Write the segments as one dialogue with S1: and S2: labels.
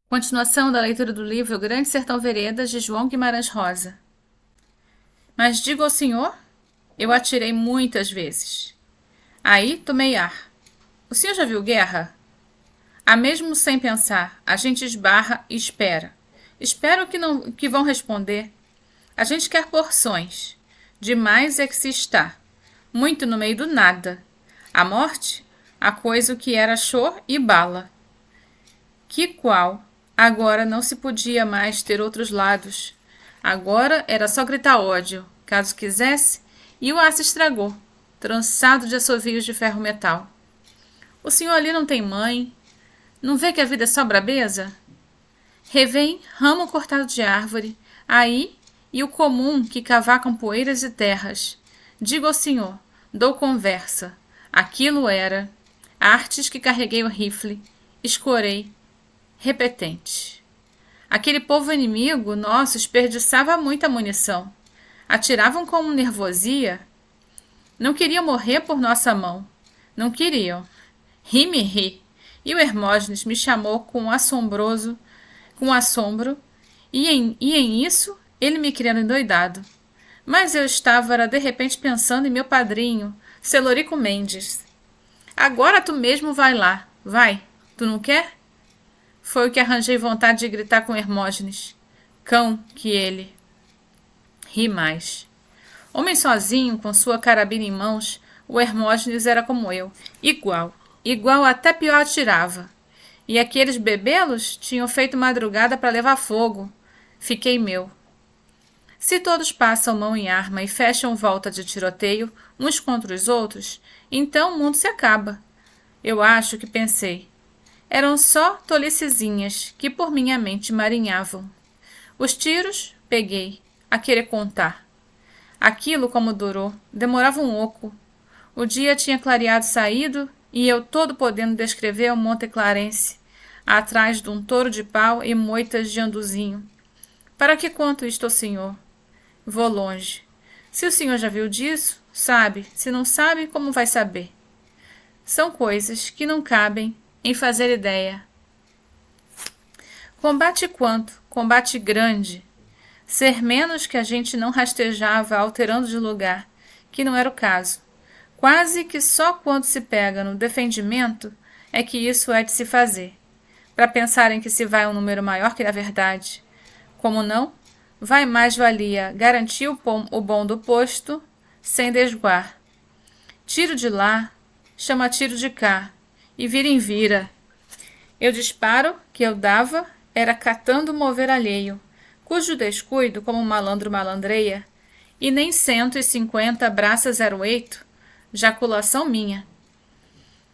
S1: Continuação da leitura do livro O Grande Sertão Veredas, de João Guimarães Rosa. Mas digo ao senhor, eu atirei muitas vezes. Aí tomei ar. O senhor já viu guerra? Há mesmo sem pensar, a gente esbarra e espera. Espero que vão responder. A gente quer porções. Demais é que se está. Muito no meio do nada. A morte, a coisa que era chor e bala. Que qual? Agora não se podia mais ter outros lados. Agora era só gritar ódio, caso quisesse, e o aço estragou, trançado de assovios de ferro-metal. O senhor ali não tem mãe? Não vê que a vida é só brabeza? Revém ramo cortado de árvore, aí, e o comum que cavacam poeiras e terras. Digo ao senhor, dou conversa. Aquilo era. Artes que carreguei o rifle, escorei, repetente. Aquele povo inimigo nosso desperdiçava muita munição. Atiravam com nervosia. Não queriam morrer por nossa mão. Não queriam. Ri-me ri. E o Hermógenes me chamou com assombro, e em isso ele me criando endoidado. Mas eu estava era, de repente pensando em meu padrinho, Celorico Mendes. Agora tu mesmo vai lá. Vai. Tu não quer? Foi o que arranjei vontade de gritar com Hermógenes. Cão que ele. Ri mais. Homem sozinho, com sua carabina em mãos, o Hermógenes era como eu. Igual. Igual até pior atirava. E aqueles bebelos tinham feito madrugada para levar fogo. Fiquei meu. Se todos passam mão em arma e fecham volta de tiroteio, uns contra os outros, então o mundo se acaba. Eu acho que pensei. Eram só tolicezinhas que por minha mente marinhavam. Os tiros, peguei, a querer contar. Aquilo como durou, demorava um oco. O dia tinha clareado saído e eu todo podendo descrever o Monte Clarence, atrás de um touro de pau e moitas de anduzinho. Para que conto isto ao senhor? Vou longe. Se o senhor já viu disso, sabe. Se não sabe, como vai saber? São coisas que não cabem em fazer ideia. Combate quanto? Combate grande. Ser menos que a gente não rastejava alterando de lugar, que não era o caso. Quase que só quando se pega no defendimento é que isso é de se fazer. Para pensarem que se vai um número maior que a verdade. Como não? Vai mais valia garantir o bom do posto sem desguar. Tiro de lá, chama tiro de cá, e vira em vira. Eu disparo que eu dava era catando o mover alheio, cujo descuido, como malandro malandreia, e nem 150 braças 08, jaculação minha.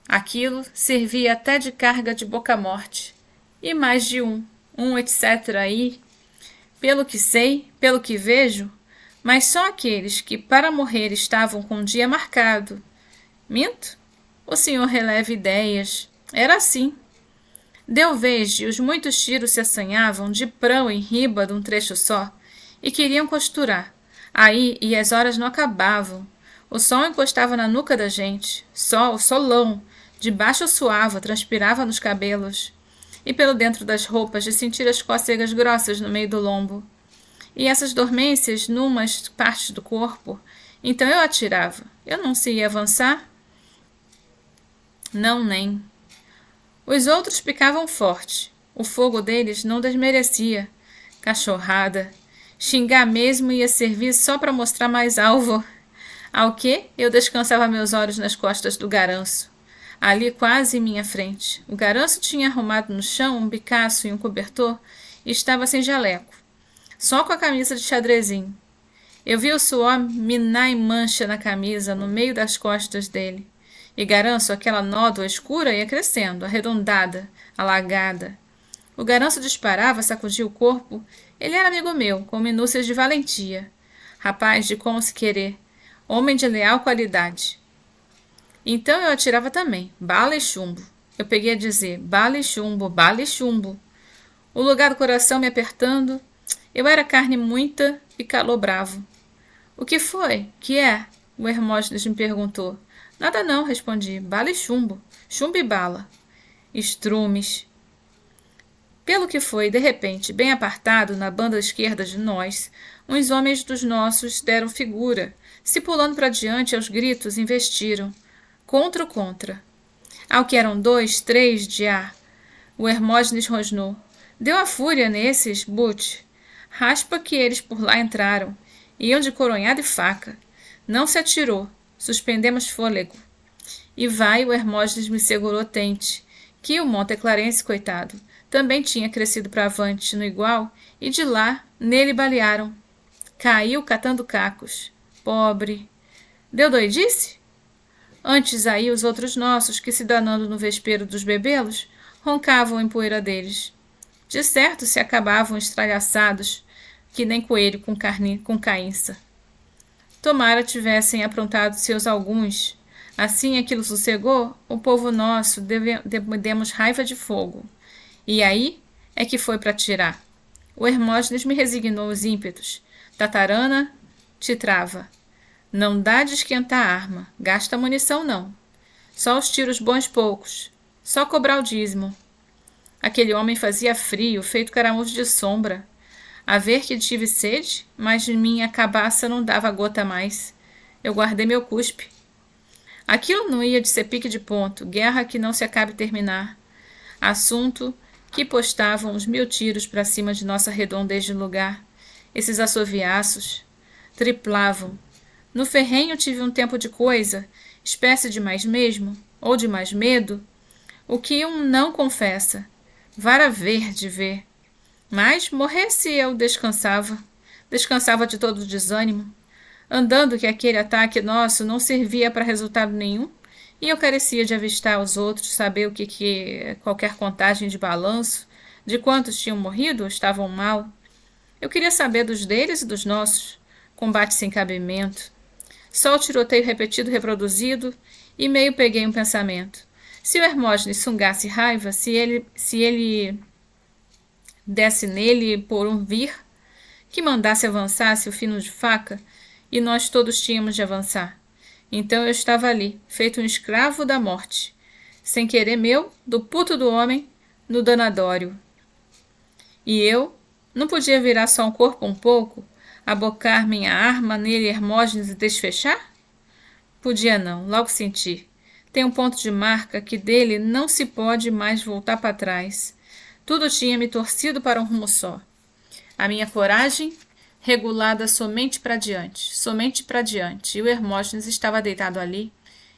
S1: Aquilo servia até de carga de boca-morte, e mais de um etc. aí, pelo que sei, pelo que vejo, mas só aqueles que para morrer estavam com um dia marcado. Minto? O senhor releva ideias. Era assim. Deu vez de os muitos tiros se assanhavam de prão em riba de um trecho só e queriam costurar. Aí e as horas não acabavam. O sol encostava na nuca da gente. Sol, solão. De baixo suava, transpirava nos cabelos. E pelo dentro das roupas de sentir as cócegas grossas no meio do lombo. E essas dormências numas partes do corpo. Então eu atirava. Eu não se ia avançar? Não, nem. Os outros picavam forte. O fogo deles não desmerecia. Cachorrada. Xingar mesmo ia servir só para mostrar mais alvo. Ao que eu descansava meus olhos nas costas do garanço. Ali quase em minha frente. O garanço tinha arrumado no chão um bicaço e um cobertor e estava sem jaleco. Só com a camisa de xadrezinho. Eu vi o suor minar em mancha na camisa, no meio das costas dele. E garanço, aquela nódoa escura ia crescendo, arredondada, alagada. O garanço disparava, sacudia o corpo. Ele era amigo meu, com minúcias de valentia. Rapaz de como se querer. Homem de leal qualidade. Então eu atirava também, bala e chumbo. Eu peguei a dizer, bala e chumbo, bala e chumbo. O lugar do coração me apertando. Eu era carne muita e calor bravo. O que foi? Que é? O Hermógenes me perguntou. Nada não, respondi. Bala e chumbo. Chumbo e bala. Estrumes. Pelo que foi, de repente, bem apartado, na banda esquerda de nós, uns homens dos nossos deram figura, se pulando para diante aos gritos, investiram. Contra o contra. Ao que eram 2, 3 de ar, o Hermógenes rosnou. Deu a fúria nesses, Butch. Raspa que eles por lá entraram. Iam de coronhada e faca. Não se atirou. Suspendemos fôlego. E vai, o Hermógenes me segurou tente, que o Monte Clarence, coitado, também tinha crescido para avante no igual, e de lá nele balearam. Caiu catando cacos. Pobre. Deu doidice? Antes aí os outros nossos, que se danando no vespeiro dos bebelos, roncavam em poeira deles. De certo se acabavam estragaçados, que nem coelho com caínça. Tomara tivessem aprontado seus alguns. Assim aquilo sossegou, o povo nosso demos raiva de fogo. E aí é que foi para tirar. O Hermógenes me resignou os ímpetos. Tatarana titrava. Não dá de esquentar a arma, gasta munição não. Só os tiros bons poucos, só cobrar o dízimo. Aquele homem fazia frio, feito caramujo de sombra. A ver que tive sede, mas de minha cabaça não dava gota mais. Eu guardei meu cuspe. Aquilo não ia de ser pique de ponto, guerra que não se acabe terminar. Assunto que postavam uns 1000 tiros para cima de nossa redondez de lugar. Esses assoviaços triplavam. No ferrenho tive um tempo de coisa, espécie de mais mesmo, ou de mais medo, o que um não confessa. Vara verde ver. Mas morresse eu descansava de todo o desânimo, andando que aquele ataque nosso não servia para resultado nenhum, e eu carecia de avistar os outros, saber o que qualquer contagem de balanço, de quantos tinham morrido ou estavam mal. Eu queria saber dos deles e dos nossos, combate sem cabimento. Só o tiroteio repetido reproduzido, e meio peguei um pensamento. Se o Hermógenes sungasse raiva, se ele desse nele por um vir, que mandasse avançasse o fino de faca, e nós todos tínhamos de avançar. Então eu estava ali, feito um escravo da morte, sem querer meu, do puto do homem, no danadório. E eu não podia virar só um corpo um pouco, abocar minha arma nele Hermógenes e desfechar? Podia não, logo senti. Tem um ponto de marca que dele não se pode mais voltar para trás. Tudo tinha me torcido para um rumo só. A minha coragem, regulada somente para diante, e o Hermógenes estava deitado ali,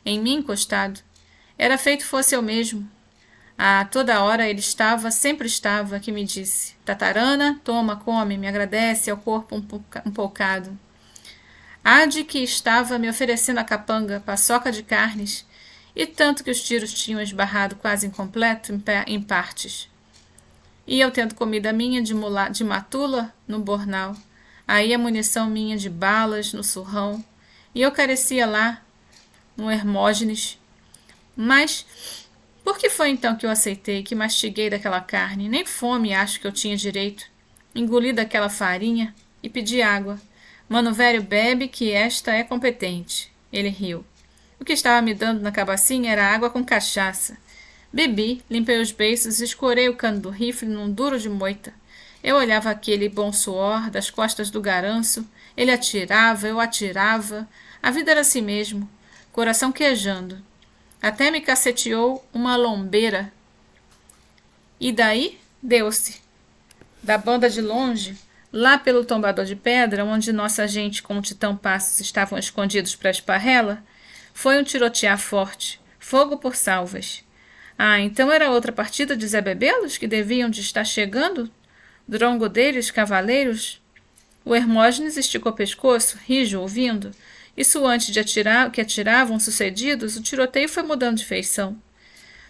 S1: em mim encostado. Era feito fosse eu mesmo. A toda hora ele estava, sempre estava, que me disse: Tatarana, toma, come, me agradece ao corpo um bocado. Há de que estava me oferecendo a capanga, paçoca de carnes, e tanto que os tiros tinham esbarrado quase incompleto em partes. E eu tendo comida minha de matula no bornal, aí a munição minha de balas no surrão, e eu carecia lá, no Hermógenes. Mas por que foi então que eu aceitei, que mastiguei daquela carne? Nem fome acho que eu tinha direito. Engoli daquela farinha e pedi água. Mano velho bebe que esta é competente. Ele riu. O que estava me dando na cabacinha era água com cachaça. Bebi, limpei os beiços e escorei o cano do rifle num duro de moita. Eu olhava aquele bom suor das costas do garanço. Ele atirava, eu atirava. A vida era assim mesmo, coração quejando. Até me caceteou uma lombeira. E daí, deu-se. Da banda de longe, lá pelo tombador de pedra, onde nossa gente com o Titão Passos estavam escondidos para a esparrela, foi um tirotear forte, fogo por salvas. Ah, então era outra partida de Zé Bebelos que deviam de estar chegando? Drongo deles, cavaleiros? O Hermógenes esticou o pescoço, rijo, ouvindo. Isso antes de atirar, que atiravam sucedidos, o tiroteio foi mudando de feição.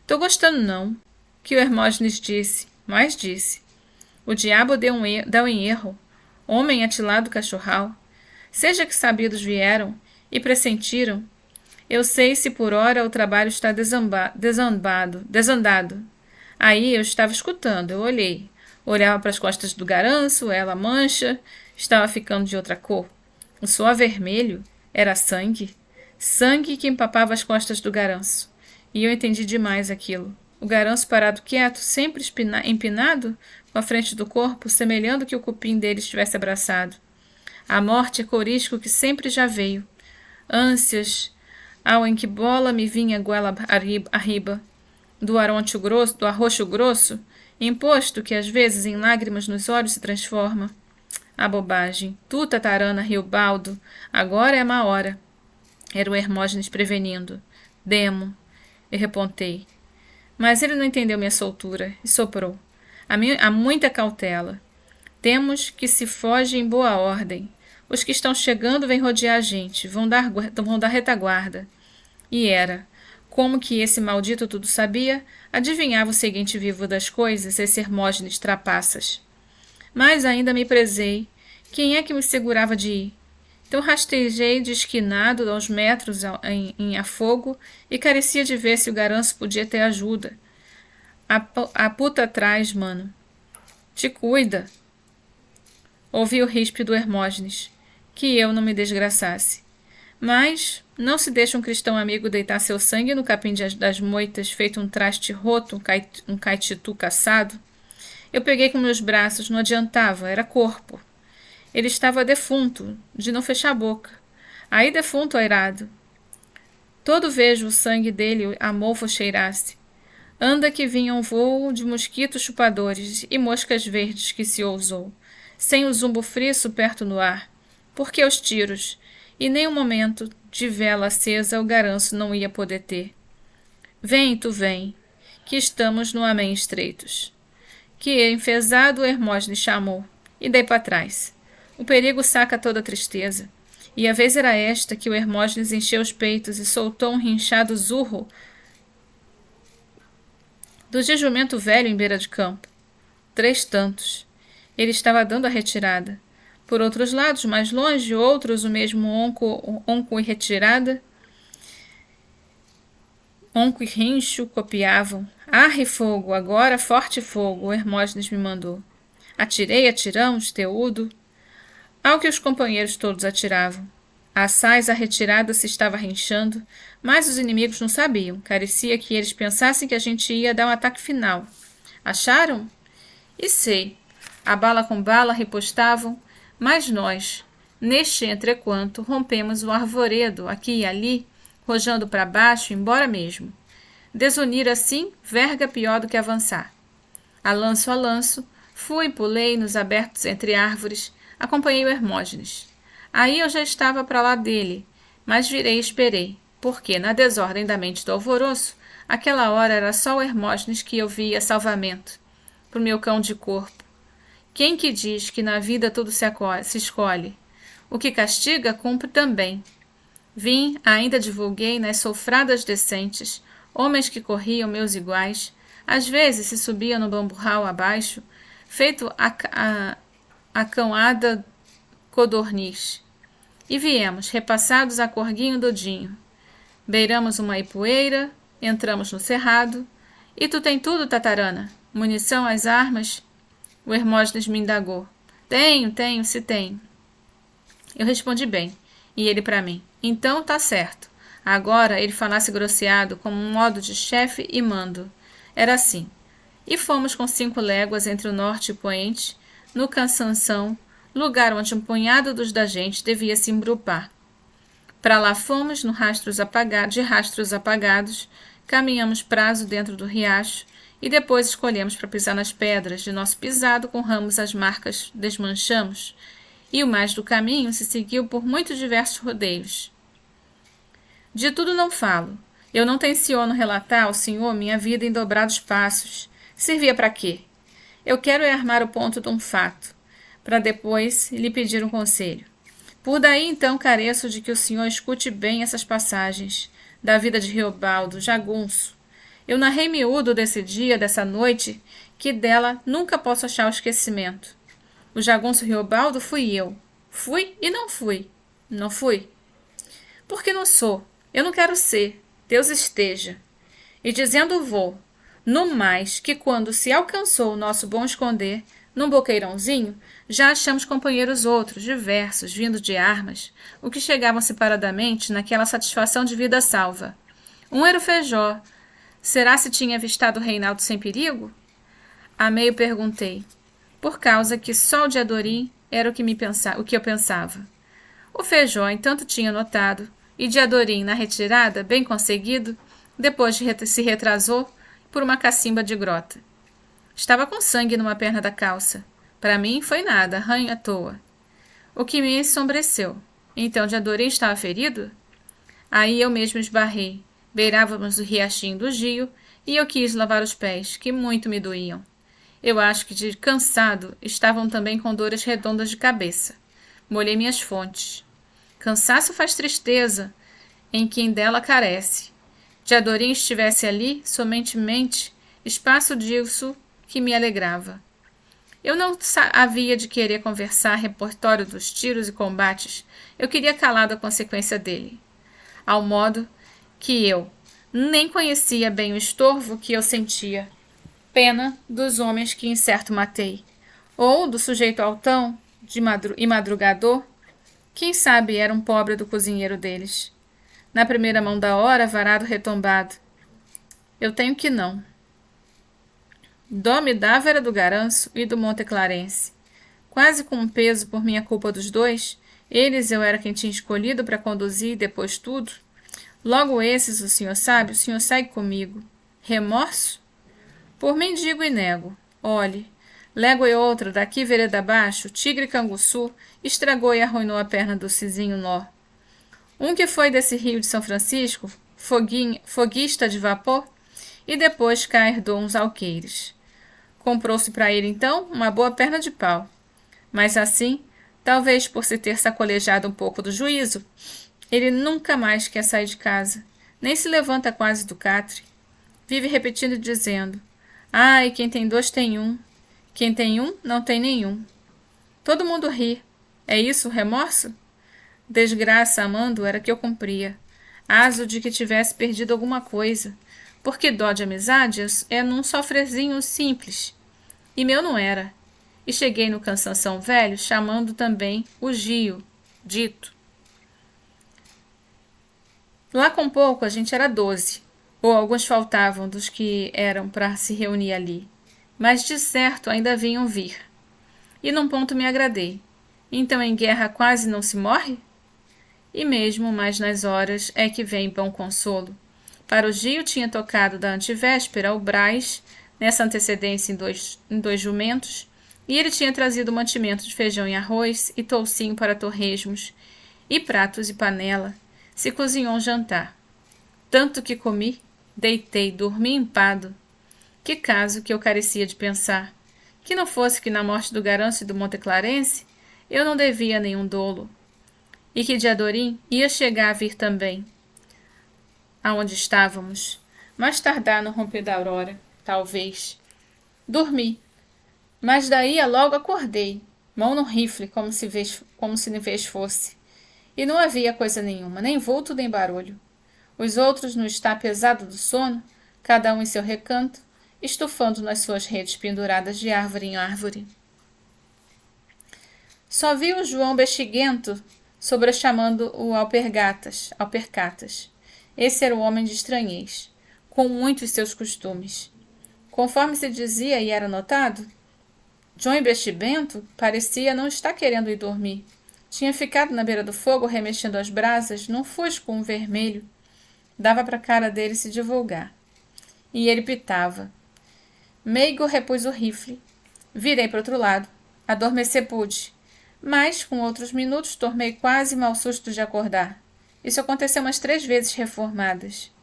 S1: Tô gostando não, que o Hermógenes disse, mas disse. O diabo dá um erro, homem atilado cachorral. Seja que sabidos vieram e pressentiram. Eu sei se por ora o trabalho está desandado. Aí eu estava escutando, eu olhei. Olhava para as costas do garanço, ela mancha, estava ficando de outra cor. O suor vermelho era sangue. Sangue que empapava as costas do garanço. E eu entendi demais aquilo. O garanço parado quieto, sempre empinado, com a frente do corpo, semelhando que o cupim dele estivesse abraçado. A morte é corisco que sempre já veio. Ânsias, ao em que bola me vinha goela arriba, do arroxo grosso, imposto que às vezes em lágrimas nos olhos se transforma. A bobagem. Tu, tatarana, Riobaldo, agora é a má hora. Era o Hermógenes prevenindo. Demo. Eu repontei. Mas ele não entendeu minha soltura e soprou. Há muita cautela. Temos que se foge em boa ordem. Os que estão chegando vêm rodear a gente, vão dar retaguarda. E era. Como que esse maldito tudo sabia, adivinhava o seguinte vivo das coisas, esse Hermógenes trapaças. Mas ainda me prezei. Quem é que me segurava de ir? Então rastejei de esquinado aos metros em afogo e carecia de ver se o garanço podia ter ajuda. A puta atrás, mano. Te cuida. Ouvi o rispe do Hermógenes. Que eu não me desgraçasse. Mas não se deixa um cristão amigo deitar seu sangue no capim das moitas feito um traste roto, um caititu caçado. Eu peguei com meus braços, não adiantava, era corpo. Ele estava defunto, de não fechar a boca. Aí defunto, airado. Todo vejo o sangue dele a mofo cheirasse. Anda que vinha um vôo de mosquitos chupadores e moscas verdes que se ousou, sem o zumbo friço perto no ar. Por que os tiros? E nem um momento de vela acesa o garanço não ia poder ter. Vem, tu vem, que estamos no amém estreitos. Que enfesado o Hermógenes chamou, e dei para trás. O perigo saca toda a tristeza. E a vez era esta que o Hermógenes encheu os peitos e soltou um rinchado zurro do de jumento velho em beira de campo. 3 tantos. Ele estava dando a retirada. Por outros lados, mais longe, outros o mesmo onco e retirada. Onco e rincho copiavam. Arre fogo, agora forte fogo, o Hermógenes me mandou. Atirei, atiramos, teudo. Ao que os companheiros todos atiravam. Assaz a retirada se estava rinchando, mas os inimigos não sabiam. Parecia que eles pensassem que a gente ia dar um ataque final. Acharam? E sei. A bala com bala repostavam, mas nós, neste entrequanto, rompemos o arvoredo aqui e ali, rojando para baixo, embora mesmo. Desunir assim, verga pior do que avançar. A lanço, fui e pulei nos abertos entre árvores, acompanhei o Hermógenes. Aí eu já estava para lá dele, mas virei e esperei, porque, na desordem da mente do alvoroço, aquela hora era só o Hermógenes que eu via salvamento, pro meu cão de corpo. Quem que diz que na vida tudo se escolhe? O que castiga, cumpre também. Vim, ainda divulguei nas sofradas decentes, homens que corriam meus iguais, às vezes se subia no bamburral abaixo, feito a cãoada codorniz. E viemos, repassados a corguinho dodinho. Beiramos uma ipueira, entramos no cerrado. E tu tem tudo, tatarana? Munição, as armas? O Hermógenes me indagou. Tenho, se tem. Eu respondi bem, e ele para mim. Então tá certo. Agora ele falasse grosseado, como um modo de chefe e mando. Era assim. E fomos com 5 léguas entre o norte e o poente, no Cansanção, lugar onde um punhado dos da gente devia se embrupar. Para lá fomos, de rastros apagados, caminhamos prazo dentro do riacho, e depois escolhemos para pisar nas pedras, de nosso pisado com ramos as marcas desmanchamos, e o mais do caminho se seguiu por muitos diversos rodeios. De tudo não falo. Eu não tenciono relatar ao senhor minha vida em dobrados passos. Servia para quê? Eu quero é armar o ponto de um fato, para depois lhe pedir um conselho. Por daí então careço de que o senhor escute bem essas passagens da vida de Riobaldo, jagunço. Eu narrei miúdo desse dia, dessa noite, que dela nunca posso achar o esquecimento. O jagunço Riobaldo fui eu. Fui e não fui. Não fui? Porque não sou. Eu não quero ser. Deus esteja. E dizendo vou, no mais que quando se alcançou o nosso bom esconder, num boqueirãozinho, já achamos companheiros outros, diversos, vindo de armas, o que chegavam separadamente naquela satisfação de vida salva. Um era o Feijó, Será se tinha avistado Reinaldo sem perigo? A meio perguntei, por causa que só o de Adorim era o que eu pensava. O Feijó, tanto tinha notado, e de Adorim, na retirada, bem conseguido, depois se retrasou por uma cacimba de grota. Estava com sangue numa perna da calça. Para mim foi nada, arranho à toa. O que me ensombreceu. Então de Adorim estava ferido? Aí eu mesmo esbarrei. Beirávamos o riachinho do Gio e eu quis lavar os pés, que muito me doíam. Eu acho que de cansado estavam também com dores redondas de cabeça. Molhei minhas fontes. Cansaço faz tristeza em quem dela carece. De Adorim estivesse ali, somente mente, espaço disso que me alegrava. Eu não havia de querer conversar repertório dos tiros e combates. Eu queria calado a consequência dele. Ao modo que eu nem conhecia bem o estorvo que eu sentia. Pena dos homens que incerto matei. Ou do sujeito altão e madrugador. Quem sabe era um pobre do cozinheiro deles. Na primeira mão da hora, varado retombado. Eu tenho que não. Dó me dava era do Garanço e do Monte Clarence. Quase com um peso por minha culpa dos dois, eles eu era quem tinha escolhido para conduzir depois tudo. Logo esses, o senhor segue comigo. Remorso? Por mim digo e nego. Olhe, légua e outra, daqui vereda abaixo, tigre canguçu, estragou e arruinou a perna do Cizinho Nó. Um que foi desse rio de São Francisco, foguista de vapor, e depois cá herdou uns alqueires. Comprou-se para ele, então, uma boa perna de pau. Mas assim, talvez por se ter sacolejado um pouco do juízo, ele nunca mais quer sair de casa, nem se levanta quase do catre. Vive repetindo e dizendo, ai, quem tem dois tem um, quem tem um não tem nenhum. Todo mundo ri. É isso o remorso? Desgraça, amando, era que eu cumpria. Aso de que tivesse perdido alguma coisa, porque dó de amizades é num sofrezinho simples. E meu não era. E cheguei no Cansanção Velho chamando também o Gio, dito. Lá com pouco a gente era 12, ou alguns faltavam dos que eram para se reunir ali, mas de certo ainda vinham vir. E num ponto me agradei. Então em guerra quase não se morre? E mesmo mais nas horas é que vem bom consolo. Para o Gio tinha tocado da antevéspera o Brás, nessa antecedência em dois jumentos, e ele tinha trazido mantimento de feijão e arroz e toucinho para torresmos, e pratos e panela. Se cozinhou um jantar. Tanto que comi, deitei, dormi empado. Que caso que eu carecia de pensar. Que não fosse que na morte do Garanço e do Monte Clarence, eu não devia nenhum dolo. E que de Adorim ia chegar a vir também. Aonde estávamos. Mais tardar no romper da aurora, talvez. Dormi. Mas daí a logo acordei, mão no rifle, como se nem vez fosse. E não havia coisa nenhuma, nem vulto nem barulho. Os outros, no estar pesado do sono, cada um em seu recanto, estufando nas suas redes penduradas de árvore em árvore. Só vi o João Bexiguento sobrechamando o Alpercatas. Esse era o homem de estranhez, com muitos seus costumes. Conforme se dizia e era notado, João Bexiguento parecia não estar querendo ir dormir. Tinha ficado na beira do fogo, remexendo as brasas, num fusco vermelho. Dava para a cara dele se divulgar. E ele pitava. Meigo repus o rifle. Virei para outro lado. Adormecer pude. Mas, com outros minutos, tomei quase mau susto de acordar. Isso aconteceu umas 3 vezes reformadas.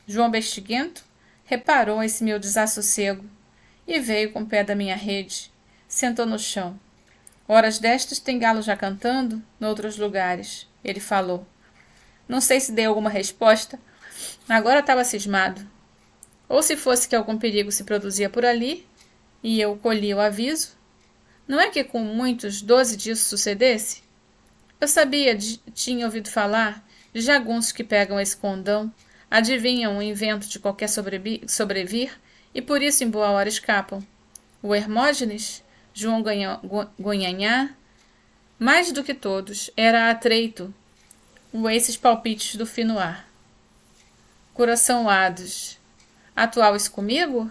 S1: João Bexiguento reparou esse meu desassossego e veio com o pé da minha rede. Sentou no chão. Horas destas tem galo já cantando, noutros lugares. Ele falou. Não sei se dei alguma resposta. Agora estava cismado. Ou se fosse que algum perigo se produzia por ali, e eu colhia o aviso. Não é que com muitos 12 disso sucedesse? Eu sabia, tinha ouvido falar, de jagunços que pegam esse condão, adivinham o invento de qualquer sobrevir, e por isso em boa hora escapam. O Hermógenes, João Gonhanhá, mais do que todos, era atreito, esses palpites do fino ar. Coraçãoados. Atual isso comigo?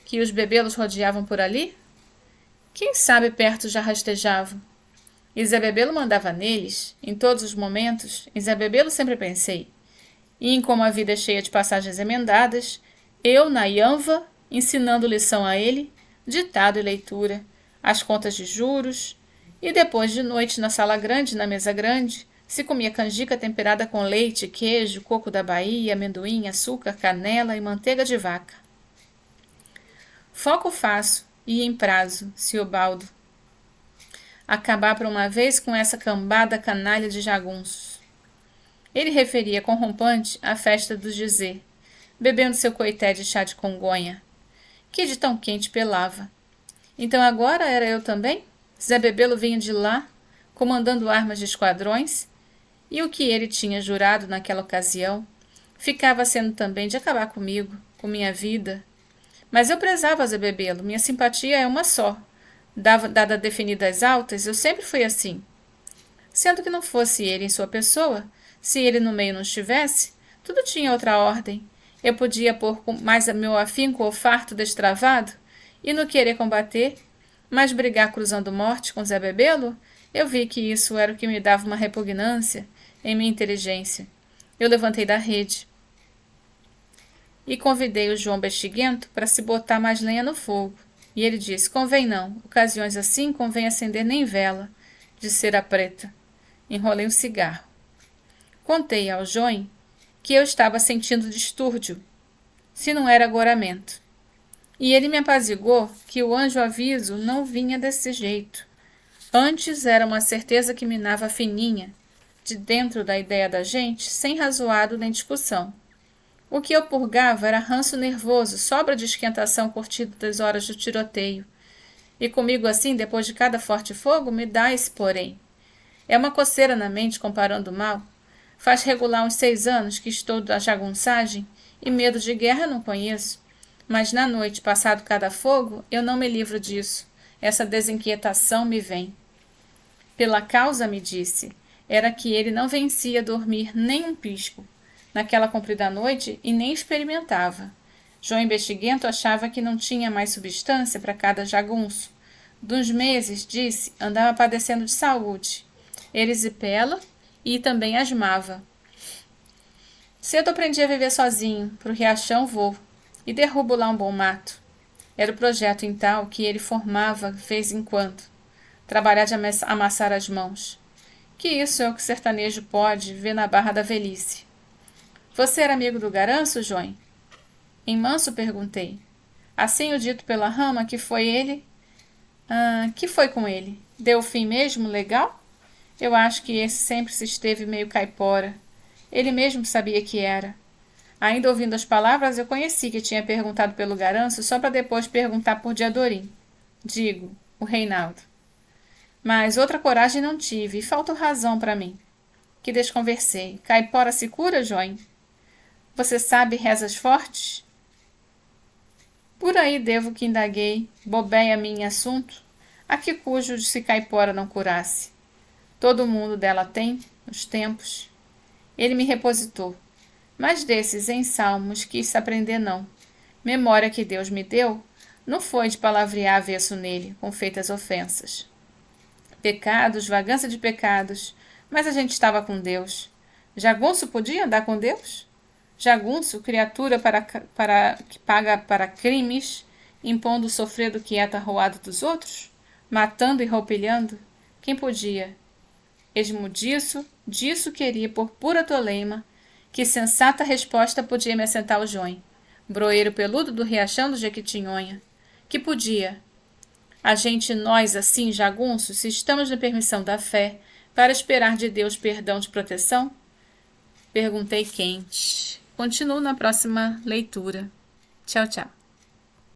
S1: Que os bebelos rodeavam por ali? Quem sabe perto já rastejavam. E Zé Bebelo mandava neles, em todos os momentos, em Zé Bebelo sempre pensei. E em como a vida é cheia de passagens emendadas, eu, na Ianva, ensinando lição a ele, ditado e leitura, as contas de juros, e depois de noite na sala grande, na mesa grande, se comia canjica temperada com leite, queijo, coco da Bahia, amendoim, açúcar, canela e manteiga de vaca. Foco faço, e em prazo, Siobaldo. Acabar por uma vez com essa cambada canalha de jagunços. Ele referia com rompante a festa do Gizê, bebendo seu coité de chá de congonha, que de tão quente pelava. Então agora era eu também? Zé Bebelo vinha de lá, comandando armas de esquadrões, e o que ele tinha jurado naquela ocasião ficava sendo também de acabar comigo, com minha vida. Mas eu prezava Zé Bebelo, minha simpatia é uma só. Dada definidas altas, eu sempre fui assim. Sendo que não fosse ele em sua pessoa, se ele no meio não estivesse, tudo tinha outra ordem. Eu podia pôr mais meu afinco ou farto destravado e no querer combater, mas brigar cruzando morte com Zé Bebelo, eu vi que isso era o que me dava uma repugnância em minha inteligência. Eu levantei da rede e convidei o João Bexiguento para se botar mais lenha no fogo. E ele disse, convém não, ocasiões assim convém acender nem vela, de cera preta. Enrolei um cigarro. Contei ao João que eu estava sentindo distúrdio, se não era agoramento. E ele me apaziguou que o anjo aviso não vinha desse jeito. Antes era uma certeza que minava fininha, de dentro da ideia da gente, sem razoado nem discussão. O que eu purgava era ranço nervoso, sobra de esquentação curtido das horas do tiroteio. E comigo assim, depois de cada forte fogo, me dá esse porém. É uma coceira na mente comparando mal. Faz regular uns 6 anos que estou da jagunçagem e medo de guerra não conheço. Mas na noite, passado cada fogo, eu não me livro disso. Essa desinquietação me vem. Pela causa, me disse, era que ele não vencia dormir nem um pisco naquela comprida noite e nem experimentava. João Bexiguento achava que não tinha mais substância para cada jagunço. Dos meses, disse, andava padecendo de saúde, erisipela e também asmava. Cedo aprendi a viver sozinho, pro riachão vou, e derrubo lá um bom mato. Era o projeto em tal que ele formava vez em quando, trabalhar de amassar as mãos. Que isso é o que sertanejo pode ver na barra da velhice. Você era amigo do Garanço, João? Em manso perguntei. Assim o dito pela rama que foi ele... que foi com ele? Deu o fim mesmo, legal? Eu acho que esse sempre se esteve meio caipora. Ele mesmo sabia que era. Ainda ouvindo as palavras, eu conheci que tinha perguntado pelo Garanço só para depois perguntar por Diadorim. Digo, o Reinaldo. Mas outra coragem não tive e faltou razão para mim. Que desconversei. Caipora se cura, João? Você sabe rezas fortes? Por aí devo que indaguei, bobeia-me em assunto, a que cujo se caipora não curasse. Todo mundo dela tem, nos tempos. Ele me repositou, mas desses em salmos quis aprender não. Memória que Deus me deu, não foi de palavrear avesso nele, com feitas ofensas. Pecados, vagância de pecados, mas a gente estava com Deus. Jagunço podia andar com Deus? Jagunço, criatura que paga para crimes, impondo o sofredo quieta arroado dos outros, matando e roupilhando? Quem podia? Esmo disso queria por pura toleima, que sensata resposta podia me assentar o João, broeiro peludo do riachão do Jequitinhonha. Que podia? A gente, nós assim, jagunços, se estamos na permissão da fé, para esperar de Deus perdão de proteção? Perguntei quente. Continuo na próxima leitura. Tchau, tchau.